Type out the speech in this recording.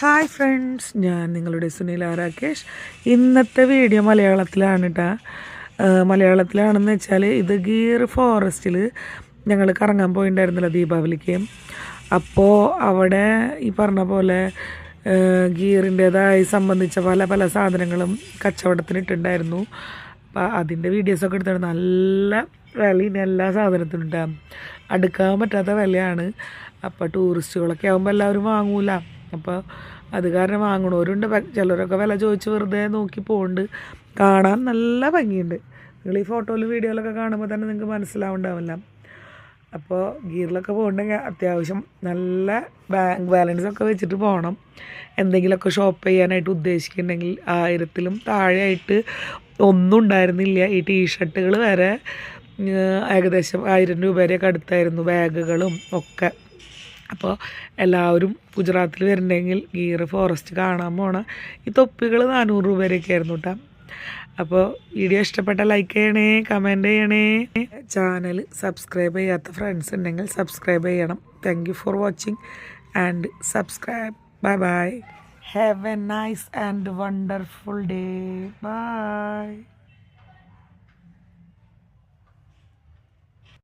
Hi friends, ഞാൻ നിങ്ങളുടെ സുനില രാകേഷ്. ഇന്നത്തെ വീഡിയോ മലയാളത്തിലാണ് കേട്ടോ. മലയാളത്തിലാണെന്ന് വെച്ചാൽ ഇത് ഗീർ ഫോറസ്റ്റിൽ ഞങ്ങൾ കറങ്ങാൻ പോയിട്ടുണ്ടായിരുന്നല്ലോ ദീപാവലിക്ക്. അപ്പോൾ അവിടെ ഈ പറഞ്ഞ പോലെ ഗീറിൻ്റേതായി സംബന്ധിച്ച പല പല സാധനങ്ങളും കച്ചവടത്തിനിട്ടുണ്ടായിരുന്നു. അപ്പോൾ അതിൻ്റെ വീഡിയോസൊക്കെ എടുത്തിട്ട് നല്ല വിലയും എല്ലാ സാധനത്തിനും ഉണ്ടാകും. അടുക്കാൻ പറ്റാത്ത വിലയാണ്. അപ്പോൾ ടൂറിസ്റ്റുകളൊക്കെ ആകുമ്പോൾ എല്ലാവരും വാങ്ങൂല. അപ്പോൾ അത് കാരണം വാങ്ങണവരുണ്ട്. ചിലരൊക്കെ വില ചോദിച്ച് വെറുതെ നോക്കി പോകുന്നുണ്ട്. കാണാൻ നല്ല ഭംഗിയുണ്ട്. നിങ്ങൾ ഈ ഫോട്ടോയിലും വീഡിയോയിലൊക്കെ കാണുമ്പോൾ തന്നെ നിങ്ങൾക്ക് മനസ്സിലാവുണ്ടാവില്ല. അപ്പോൾ ഗീറിലൊക്കെ പോകണമെങ്കിൽ അത്യാവശ്യം നല്ല ബാങ്ക് ബാലൻസൊക്കെ വെച്ചിട്ട് പോകണം. എന്തെങ്കിലുമൊക്കെ ഷോപ്പ് ചെയ്യാനായിട്ട് ഉദ്ദേശിക്കുന്നുണ്ടെങ്കിൽ 1000-ലും താഴെയായിട്ട് ഒന്നും ഉണ്ടായിരുന്നില്ല. ഈ ടീഷർട്ടുകൾ വരെ ഏകദേശം 1000 രൂപ വരെയൊക്കെ അടുത്തായിരുന്നു, ബാഗുകളും ഒക്കെ. അപ്പോൾ എല്ലാവരും ഗുജറാത്തിൽ വരുന്നുണ്ടെങ്കിൽ ഗീർ ഫോറസ്റ്റ് കാണാൻ പോകണം. ഈ തൊപ്പികൾ 400 രൂപ വരെയൊക്കെ ആയിരുന്നു കേട്ടോ. അപ്പോൾ വീഡിയോ ഇഷ്ടപ്പെട്ട ലൈക്ക് ചെയ്യണേ, കമൻറ്റ് ചെയ്യണേ. ചാനൽ സബ്സ്ക്രൈബ് ചെയ്യാത്ത ഫ്രണ്ട്സ് ഉണ്ടെങ്കിൽ സബ്സ്ക്രൈബ് ചെയ്യണം. Thank you for watching and subscribe. Bye bye. Have a nice and wonderful day. By.